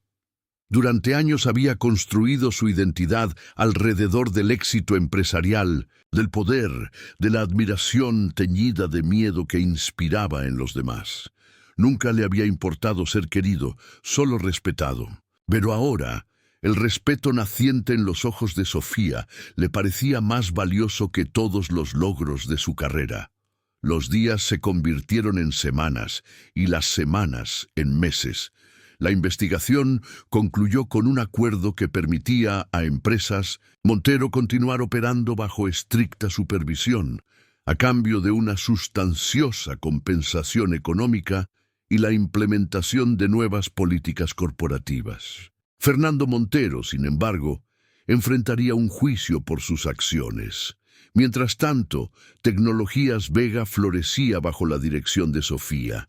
Durante años había construido su identidad alrededor del éxito empresarial, del poder, de la admiración teñida de miedo que inspiraba en los demás. Nunca le había importado ser querido, solo respetado. Pero ahora, el respeto naciente en los ojos de Sofía le parecía más valioso que todos los logros de su carrera. Los días se convirtieron en semanas y las semanas en meses. La investigación concluyó con un acuerdo que permitía a empresas Montero continuar operando bajo estricta supervisión, a cambio de una sustanciosa compensación económica y la implementación de nuevas políticas corporativas. Fernando Montero, sin embargo, enfrentaría un juicio por sus acciones. Mientras tanto, Tecnologías Vega florecía bajo la dirección de Sofía.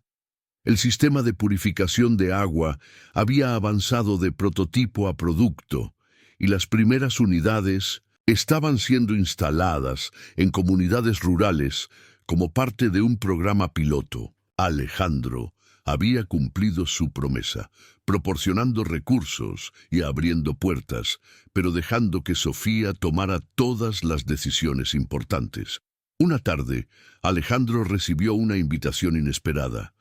El sistema de purificación de agua había avanzado de prototipo a producto y las primeras unidades estaban siendo instaladas en comunidades rurales como parte de un programa piloto. Alejandro había cumplido su promesa, proporcionando recursos y abriendo puertas, pero dejando que Sofía tomara todas las decisiones importantes. Una tarde, Alejandro recibió una invitación inesperada.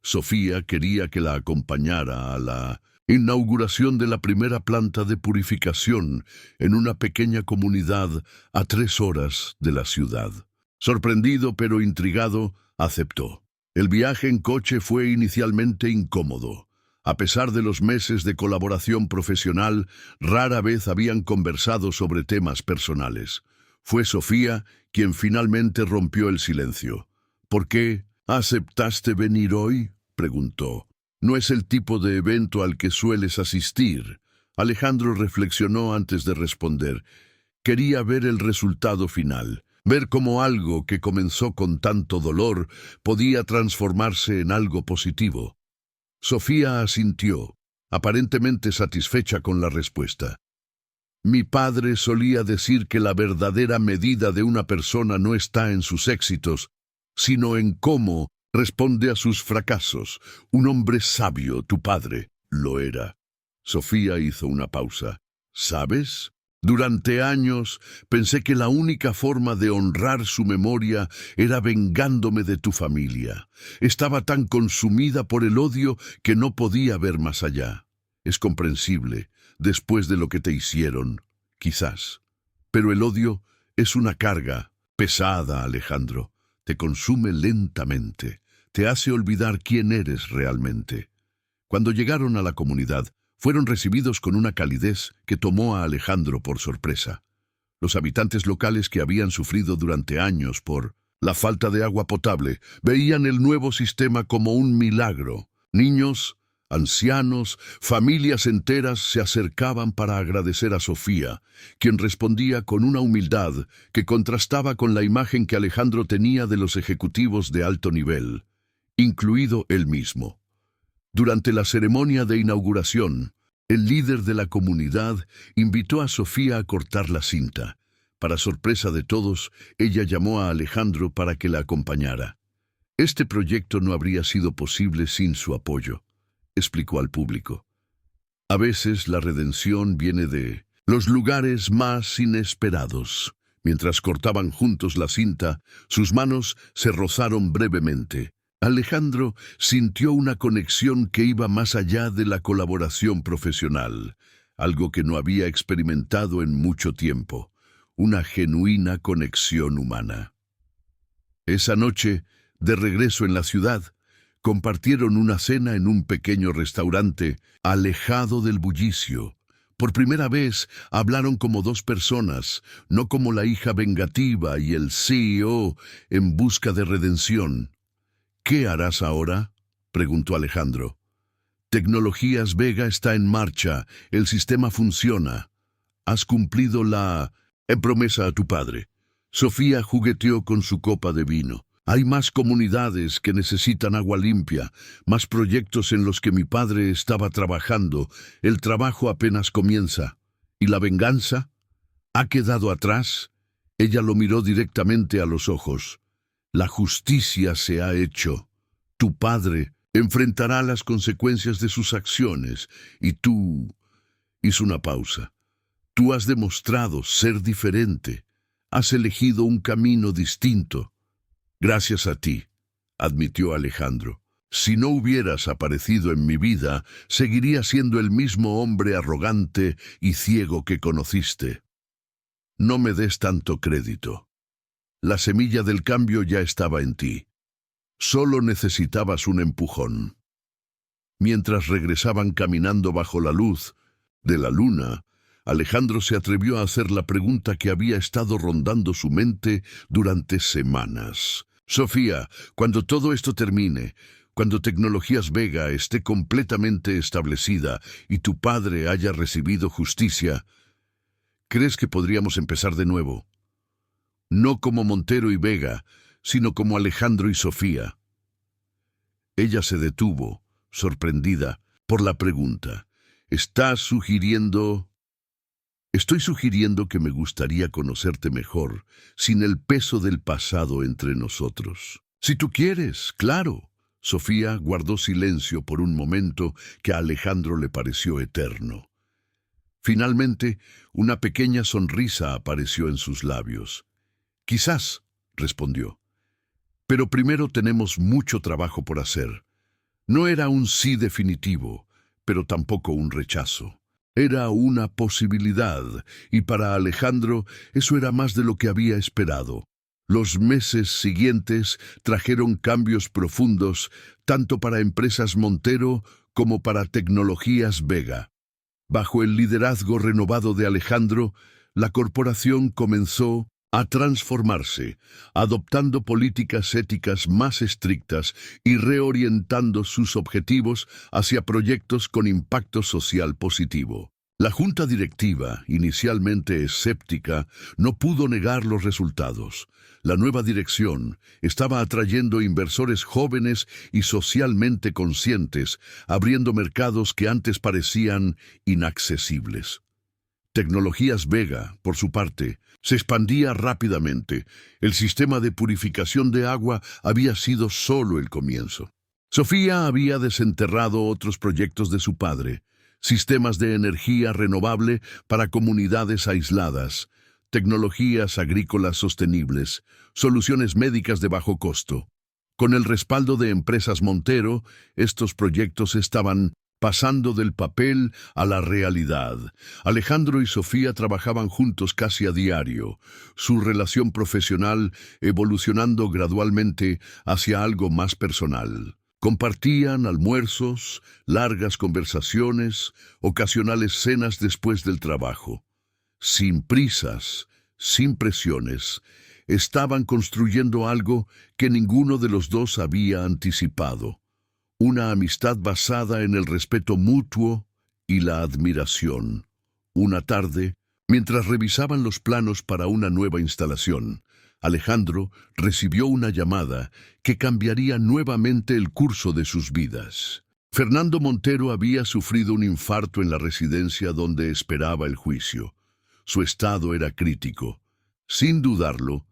Sofía quería que la acompañara a la inauguración de la primera planta de purificación en una pequeña comunidad a 3 horas de la ciudad. Sorprendido pero intrigado, aceptó. El viaje en coche fue inicialmente incómodo. A pesar de los meses de colaboración profesional, rara vez habían conversado sobre temas personales. Fue Sofía quien finalmente rompió el silencio. ¿Por qué aceptaste venir hoy?, preguntó. No es el tipo de evento al que sueles asistir. Alejandro reflexionó antes de responder. Quería ver el resultado final, ver cómo algo que comenzó con tanto dolor podía transformarse en algo positivo. Sofía asintió, aparentemente satisfecha con la respuesta. Mi padre solía decir que la verdadera medida de una persona no está en sus éxitos, sino en cómo responde a sus fracasos. Un hombre sabio, tu padre, lo era. Sofía hizo una pausa. ¿Sabes? Durante años pensé que la única forma de honrar su memoria era vengándome de tu familia. Estaba tan consumida por el odio que no podía ver más allá. Es comprensible, después de lo que te hicieron, quizás. Pero el odio es una carga pesada, Alejandro. Te consume lentamente, te hace olvidar quién eres realmente. Cuando llegaron a la comunidad, fueron recibidos con una calidez que tomó a Alejandro por sorpresa. Los habitantes locales que habían sufrido durante años por la falta de agua potable veían el nuevo sistema como un milagro. Niños, ancianos, familias enteras se acercaban para agradecer a Sofía, quien respondía con una humildad que contrastaba con la imagen que Alejandro tenía de los ejecutivos de alto nivel, incluido él mismo. Durante la ceremonia de inauguración, el líder de la comunidad invitó a Sofía a cortar la cinta. Para sorpresa de todos, ella llamó a Alejandro para que la acompañara. Este proyecto no habría sido posible sin su apoyo, explicó al público. A veces la redención viene de los lugares más inesperados. Mientras cortaban juntos la cinta, sus manos se rozaron brevemente. Alejandro sintió una conexión que iba más allá de la colaboración profesional, algo que no había experimentado en mucho tiempo, una genuina conexión humana. Esa noche, de regreso en la ciudad, compartieron una cena en un pequeño restaurante alejado del bullicio. Por primera vez hablaron como 2 personas, no como la hija vengativa y el CEO en busca de redención. ¿Qué harás ahora?, preguntó Alejandro. Tecnologías Vega está en marcha, el sistema funciona. Has cumplido la promesa a tu padre. Sofía jugueteó con su copa de vino. Hay más comunidades que necesitan agua limpia, más proyectos en los que mi padre estaba trabajando. El trabajo apenas comienza. ¿Y la venganza? ¿Ha quedado atrás? Ella lo miró directamente a los ojos. La justicia se ha hecho. Tu padre enfrentará las consecuencias de sus acciones y tú Hizo una pausa. Tú has demostrado ser diferente. Has elegido un camino distinto. Gracias a ti, admitió Alejandro. Si no hubieras aparecido en mi vida, seguiría siendo el mismo hombre arrogante y ciego que conociste. No me des tanto crédito. La semilla del cambio ya estaba en ti. Solo necesitabas un empujón. Mientras regresaban caminando bajo la luz de la luna, Alejandro se atrevió a hacer la pregunta que había estado rondando su mente durante semanas. Sofía, cuando todo esto termine, cuando Tecnologías Vega esté completamente establecida y tu padre haya recibido justicia, ¿crees que podríamos empezar de nuevo? No como Montero y Vega, sino como Alejandro y Sofía. Ella se detuvo, sorprendida por la pregunta. ¿Estás sugiriendo? Estoy sugiriendo que me gustaría conocerte mejor, sin el peso del pasado entre nosotros. Si tú quieres, claro. Sofía guardó silencio por un momento que a Alejandro le pareció eterno. Finalmente, una pequeña sonrisa apareció en sus labios. Quizás, respondió. Pero primero tenemos mucho trabajo por hacer. No era un sí definitivo, pero tampoco un rechazo. Era una posibilidad, y para Alejandro eso era más de lo que había esperado. Los meses siguientes trajeron cambios profundos, tanto para Empresas Montero como para Tecnologías Vega. Bajo el liderazgo renovado de Alejandro, la corporación comenzó a transformarse, adoptando políticas éticas más estrictas y reorientando sus objetivos hacia proyectos con impacto social positivo. La junta directiva, inicialmente escéptica, no pudo negar los resultados. La nueva dirección estaba atrayendo inversores jóvenes y socialmente conscientes, abriendo mercados que antes parecían inaccesibles. Tecnologías Vega, por su parte, se expandía rápidamente. El sistema de purificación de agua había sido solo el comienzo. Sofía había desenterrado otros proyectos de su padre, sistemas de energía renovable para comunidades aisladas, tecnologías agrícolas sostenibles, soluciones médicas de bajo costo. Con el respaldo de Empresas Montero, estos proyectos estaban pasando del papel a la realidad. Alejandro y Sofía trabajaban juntos casi a diario, su relación profesional evolucionando gradualmente hacia algo más personal. Compartían almuerzos, largas conversaciones, ocasionales cenas después del trabajo. Sin prisas, sin presiones, estaban construyendo algo que ninguno de los dos había anticipado. Una amistad basada en el respeto mutuo y la admiración. Una tarde, mientras revisaban los planos para una nueva instalación, Alejandro recibió una llamada que cambiaría nuevamente el curso de sus vidas. Fernando Montero había sufrido un infarto en la residencia donde esperaba el juicio. Su estado era crítico. Sin dudarlo,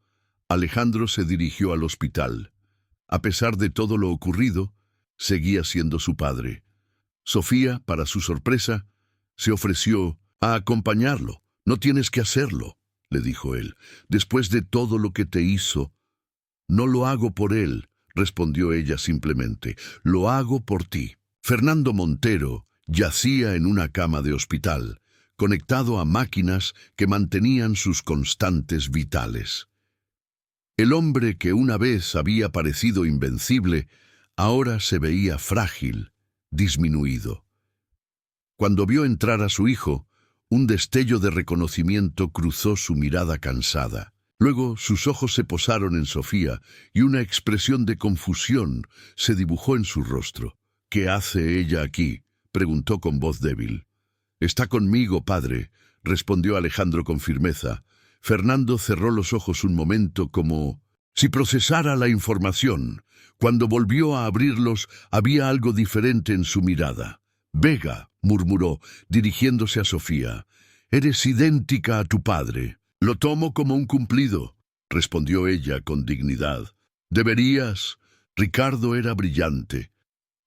Alejandro se dirigió al hospital. A pesar de todo lo ocurrido, seguía siendo su padre. Sofía, para su sorpresa, se ofreció a acompañarlo. «No tienes que hacerlo», le dijo él. «Después de todo lo que te hizo». «No lo hago por él», respondió ella simplemente. «Lo hago por ti». Fernando Montero yacía en una cama de hospital, conectado a máquinas que mantenían sus constantes vitales. El hombre que una vez había parecido invencible, ahora se veía frágil, disminuido. Cuando vio entrar a su hijo, un destello de reconocimiento cruzó su mirada cansada. Luego sus ojos se posaron en Sofía y una expresión de confusión se dibujó en su rostro. «¿Qué hace ella aquí?», preguntó con voz débil. «Está conmigo, padre», respondió Alejandro con firmeza. Fernando cerró los ojos un momento como si procesara la información. Cuando volvió a abrirlos, había algo diferente en su mirada. «Vega», murmuró, dirigiéndose a Sofía, «eres idéntica a tu padre». «Lo tomo como un cumplido», respondió ella con dignidad. «Deberías». Ricardo era brillante,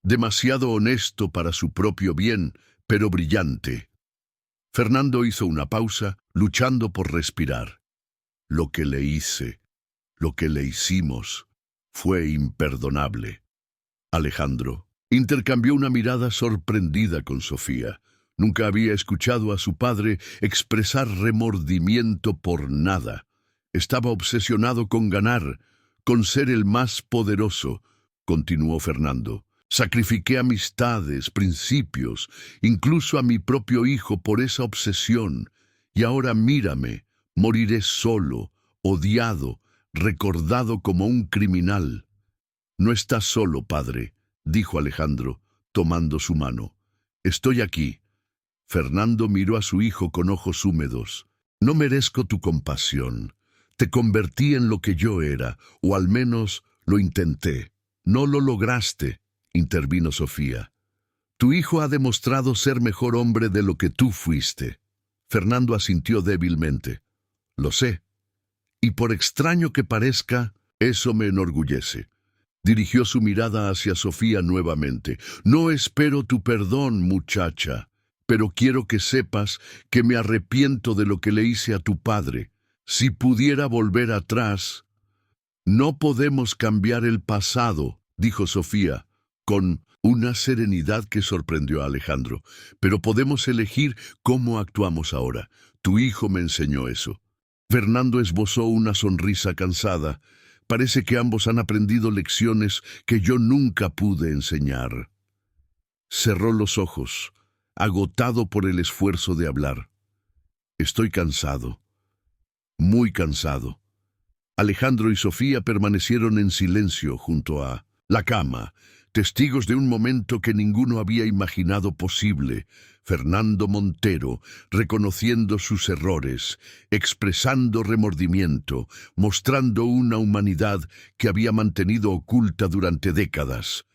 demasiado honesto para su propio bien, pero brillante. Fernando hizo una pausa, luchando por respirar. Lo que le hice, lo que le hicimos, fue imperdonable. Alejandro intercambió una mirada sorprendida con Sofía. Nunca había escuchado a su padre expresar remordimiento por nada. Estaba obsesionado con ganar, con ser el más poderoso, continuó Fernando. Sacrifiqué amistades, principios, incluso a mi propio hijo por esa obsesión. Y ahora mírame, moriré solo, odiado, recordado como un criminal. No estás solo, padre, dijo Alejandro, tomando su mano. Estoy aquí. Fernando miró a su hijo con ojos húmedos. No merezco tu compasión. Te convertí en lo que yo era, o al menos lo intenté. No lo lograste, intervino Sofía. Tu hijo ha demostrado ser mejor hombre de lo que tú fuiste. Fernando asintió débilmente. Lo sé. Y por extraño que parezca, eso me enorgullece. Dirigió su mirada hacia Sofía nuevamente. No espero tu perdón, muchacha, pero quiero que sepas que me arrepiento de lo que le hice a tu padre. Si pudiera volver atrás... No podemos cambiar el pasado, dijo Sofía, con una serenidad que sorprendió a Alejandro, pero podemos elegir cómo actuamos ahora. Tu hijo me enseñó eso. Fernando esbozó una sonrisa cansada. Parece que ambos han aprendido lecciones que yo nunca pude enseñar. Cerró los ojos, agotado por el esfuerzo de hablar. Estoy cansado, muy cansado. Alejandro y Sofía permanecieron en silencio junto a la cama, testigos de un momento que ninguno había imaginado posible. Fernando Montero, reconociendo sus errores, expresando remordimiento, mostrando una humanidad que había mantenido oculta durante décadas.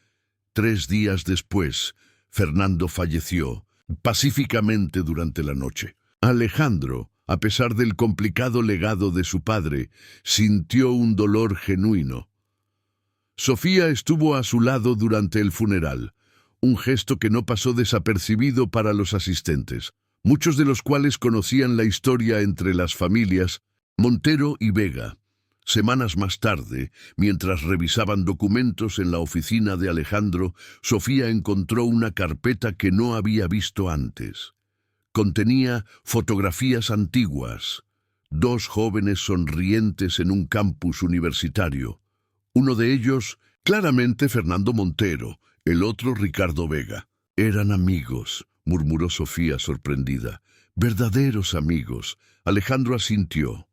3 días después, Fernando falleció, pacíficamente durante la noche. Alejandro, a pesar del complicado legado de su padre, sintió un dolor genuino. Sofía estuvo a su lado durante el funeral, un gesto que no pasó desapercibido para los asistentes, muchos de los cuales conocían la historia entre las familias Montero y Vega. Semanas más tarde, mientras revisaban documentos en la oficina de Alejandro, Sofía encontró una carpeta que no había visto antes. Contenía fotografías antiguas, 2 jóvenes sonrientes en un campus universitario. Uno de ellos, claramente Fernando Montero, el otro Ricardo Vega. Eran amigos, murmuró Sofía sorprendida. Verdaderos amigos. Alejandro asintió.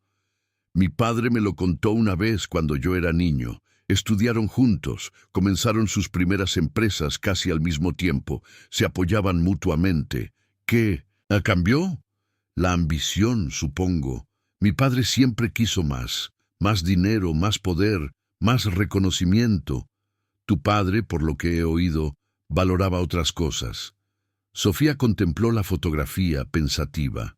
Mi padre me lo contó una vez cuando yo era niño. Estudiaron juntos, comenzaron sus primeras empresas casi al mismo tiempo, se apoyaban mutuamente. ¿Qué? ¿Cambió? La ambición, supongo. Mi padre siempre quiso más dinero, más poder, más reconocimiento. Tu padre, por lo que he oído, valoraba otras cosas. Sofía contempló la fotografía, pensativa.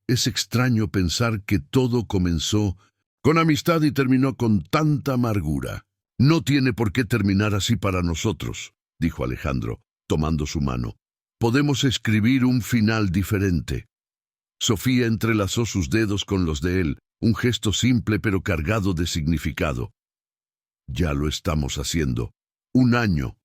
Es extraño pensar que todo comenzó con amistad y terminó con tanta amargura. No tiene por qué terminar así para nosotros, dijo Alejandro, tomando su mano. Podemos escribir un final diferente. Sofía entrelazó sus dedos con los de él, un gesto simple pero cargado de significado. Ya lo estamos haciendo. 1 año.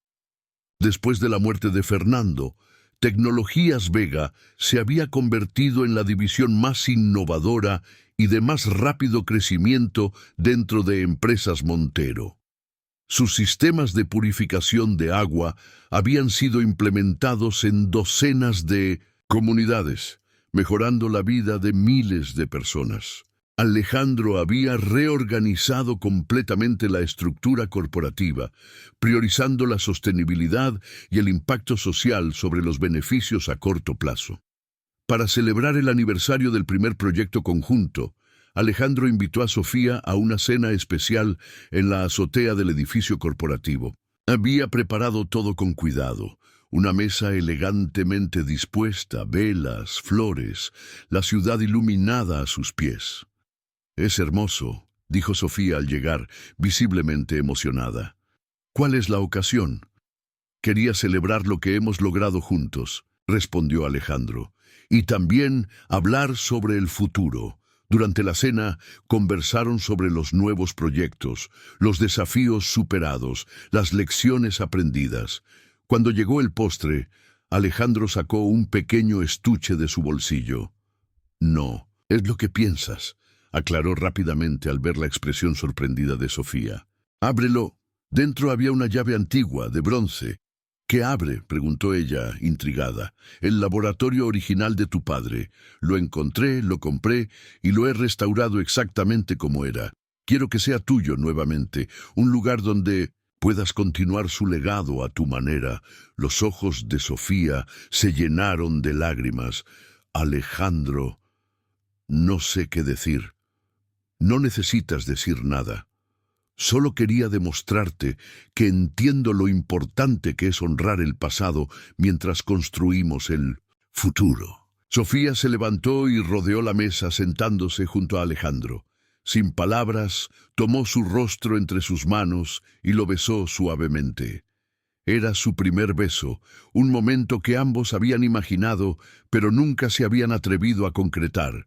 Después de la muerte de Fernando, Tecnologías Vega se había convertido en la división más innovadora y de más rápido crecimiento dentro de Empresas Montero. Sus sistemas de purificación de agua habían sido implementados en docenas de comunidades, mejorando la vida de miles de personas. Alejandro había reorganizado completamente la estructura corporativa, priorizando la sostenibilidad y el impacto social sobre los beneficios a corto plazo. Para celebrar el aniversario del primer proyecto conjunto, Alejandro invitó a Sofía a una cena especial en la azotea del edificio corporativo. Había preparado todo con cuidado. Una mesa elegantemente dispuesta, velas, flores, la ciudad iluminada a sus pies. Es hermoso, dijo Sofía al llegar, visiblemente emocionada. ¿Cuál es la ocasión? Quería celebrar lo que hemos logrado juntos, respondió Alejandro. y también hablar sobre el futuro. Durante la cena conversaron sobre los nuevos proyectos, los desafíos superados, las lecciones aprendidas. Cuando llegó el postre, Alejandro sacó un pequeño estuche de su bolsillo. No, es lo que piensas, aclaró rápidamente al ver la expresión sorprendida de Sofía. Ábrelo. Dentro había una llave antigua, de bronce. ¿Qué abre?, preguntó ella, intrigada. El laboratorio original de tu padre. Lo encontré, lo compré y lo he restaurado exactamente como era. Quiero que sea tuyo nuevamente, un lugar donde puedas continuar su legado a tu manera. Los ojos de Sofía se llenaron de lágrimas. Alejandro, no sé qué decir. No necesitas decir nada. Solo quería demostrarte que entiendo lo importante que es honrar el pasado mientras construimos el futuro. Sofía se levantó y rodeó la mesa sentándose junto a Alejandro. Sin palabras, tomó su rostro entre sus manos y lo besó suavemente. Era su primer beso, un momento que ambos habían imaginado, pero nunca se habían atrevido a concretar.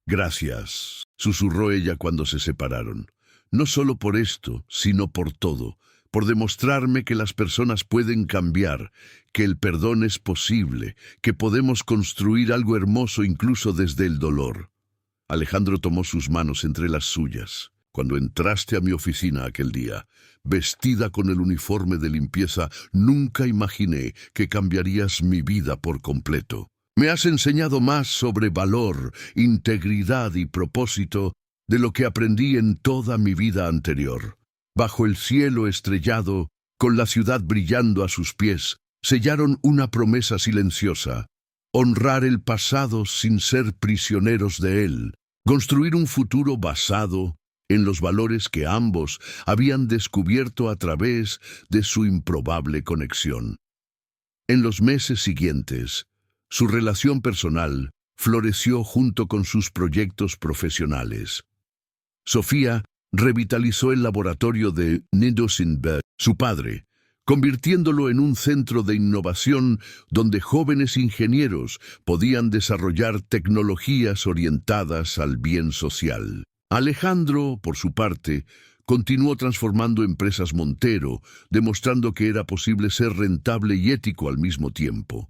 Gracias, susurró ella cuando se separaron. No solo por esto, sino por todo, por demostrarme que las personas pueden cambiar, que el perdón es posible, que podemos construir algo hermoso incluso desde el dolor. Alejandro tomó sus manos entre las suyas. Cuando entraste a mi oficina aquel día, vestida con el uniforme de limpieza, nunca imaginé que cambiarías mi vida por completo. Me has enseñado más sobre valor, integridad y propósito de lo que aprendí en toda mi vida anterior. Bajo el cielo estrellado, con la ciudad brillando a sus pies, sellaron una promesa silenciosa: honrar el pasado sin ser prisioneros de él, construir un futuro basado en los valores que ambos habían descubierto a través de su improbable conexión. En los meses siguientes, su relación personal floreció junto con sus proyectos profesionales. Sofía revitalizó el laboratorio de Nido Sindberg, su padre, convirtiéndolo en un centro de innovación donde jóvenes ingenieros podían desarrollar tecnologías orientadas al bien social. Alejandro, por su parte, continuó transformando Empresas Montero, demostrando que era posible ser rentable y ético al mismo tiempo.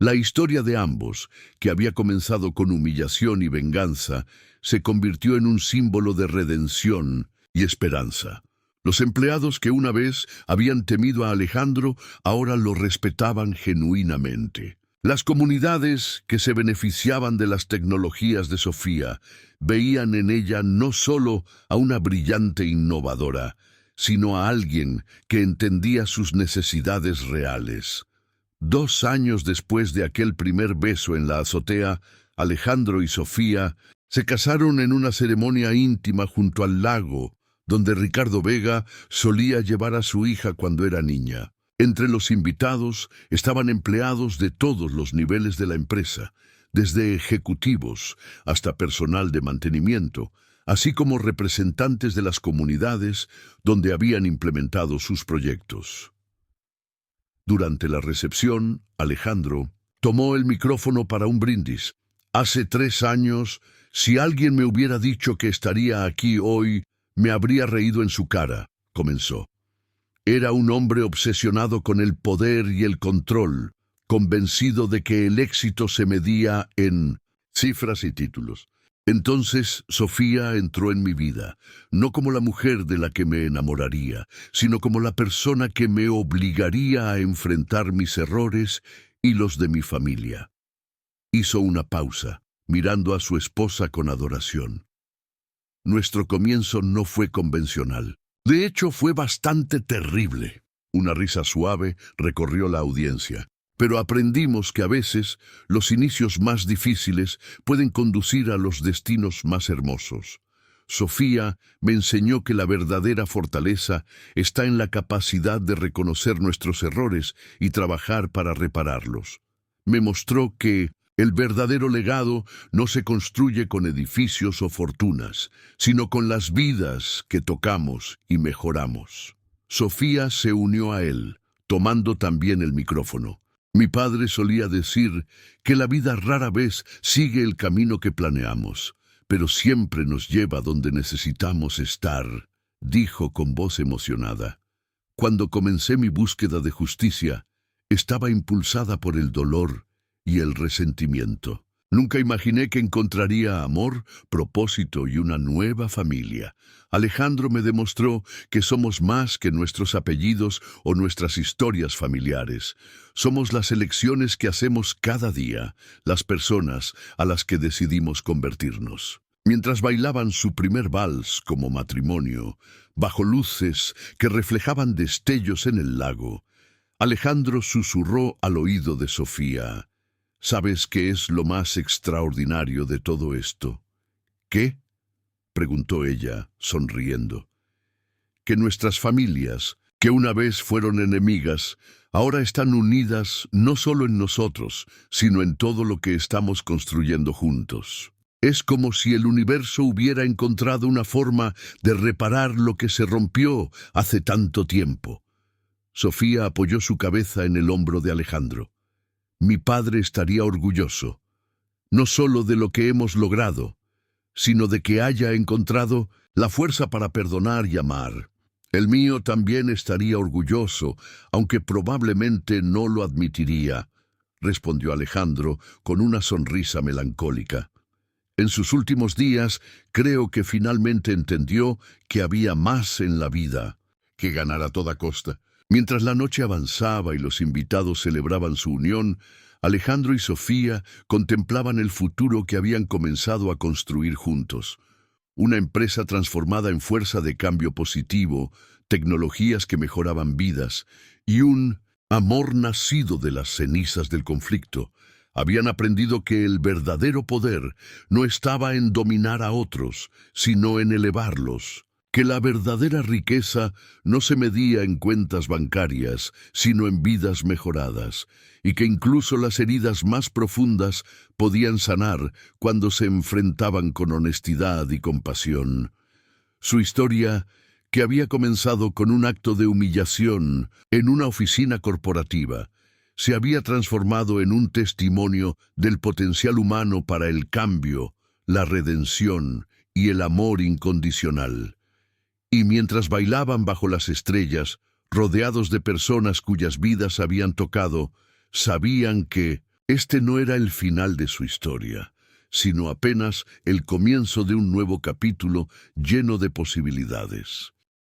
La historia de ambos, que había comenzado con humillación y venganza, se convirtió en un símbolo de redención y esperanza. Los empleados que una vez habían temido a Alejandro ahora lo respetaban genuinamente. Las comunidades que se beneficiaban de las tecnologías de Sofía veían en ella no solo a una brillante innovadora, sino a alguien que entendía sus necesidades reales. 2 años después de aquel primer beso en la azotea, Alejandro y Sofía se casaron en una ceremonia íntima junto al lago, donde Ricardo Vega solía llevar a su hija cuando era niña. Entre los invitados estaban empleados de todos los niveles de la empresa, desde ejecutivos hasta personal de mantenimiento, así como representantes de las comunidades donde habían implementado sus proyectos. Durante la recepción, Alejandro tomó el micrófono para un brindis. Hace 3 años, si alguien me hubiera dicho que estaría aquí hoy, me habría reído en su cara, comenzó. Era un hombre obsesionado con el poder y el control, convencido de que el éxito se medía en cifras y títulos. Entonces Sofía entró en mi vida, no como la mujer de la que me enamoraría, sino como la persona que me obligaría a enfrentar mis errores y los de mi familia. Hizo una pausa, mirando a su esposa con adoración. Nuestro comienzo no fue convencional. De hecho, fue bastante terrible. Una risa suave recorrió la audiencia. Pero aprendimos que a veces los inicios más difíciles pueden conducir a los destinos más hermosos. Sofía me enseñó que la verdadera fortaleza está en la capacidad de reconocer nuestros errores y trabajar para repararlos. Me mostró que el verdadero legado no se construye con edificios o fortunas, sino con las vidas que tocamos y mejoramos. Sofía se unió a él, tomando también el micrófono. Mi padre solía decir que la vida rara vez sigue el camino que planeamos, pero siempre nos lleva donde necesitamos estar, dijo con voz emocionada. Cuando comencé mi búsqueda de justicia, estaba impulsada por el dolor y el resentimiento. Nunca imaginé que encontraría amor, propósito y una nueva familia. Alejandro me demostró que somos más que nuestros apellidos o nuestras historias familiares. Somos las elecciones que hacemos cada día, las personas a las que decidimos convertirnos. Mientras bailaban su primer vals como matrimonio, bajo luces que reflejaban destellos en el lago, Alejandro susurró al oído de Sofía: ¿Sabes qué es lo más extraordinario de todo esto? ¿Qué? Preguntó ella, sonriendo. Que nuestras familias, que una vez fueron enemigas, ahora están unidas no solo en nosotros, sino en todo lo que estamos construyendo juntos. Es como si el universo hubiera encontrado una forma de reparar lo que se rompió hace tanto tiempo. Sofía apoyó su cabeza en el hombro de Alejandro. Mi padre estaría orgulloso, no solo de lo que hemos logrado, sino de que haya encontrado la fuerza para perdonar y amar. El mío también estaría orgulloso, aunque probablemente no lo admitiría, respondió Alejandro con una sonrisa melancólica. En sus últimos días, creo que finalmente entendió que había más en la vida que ganar a toda costa. Mientras la noche avanzaba y los invitados celebraban su unión, Alejandro y Sofía contemplaban el futuro que habían comenzado a construir juntos. Una empresa transformada en fuerza de cambio positivo, tecnologías que mejoraban vidas y un amor nacido de las cenizas del conflicto. Habían aprendido que el verdadero poder no estaba en dominar a otros, sino en elevarlos. Que la verdadera riqueza no se medía en cuentas bancarias, sino en vidas mejoradas, y que incluso las heridas más profundas podían sanar cuando se enfrentaban con honestidad y compasión. Su historia, que había comenzado con un acto de humillación en una oficina corporativa, se había transformado en un testimonio del potencial humano para el cambio, la redención y el amor incondicional. Y mientras bailaban bajo las estrellas, rodeados de personas cuyas vidas habían tocado, sabían que este no era el final de su historia, sino apenas el comienzo de un nuevo capítulo lleno de posibilidades.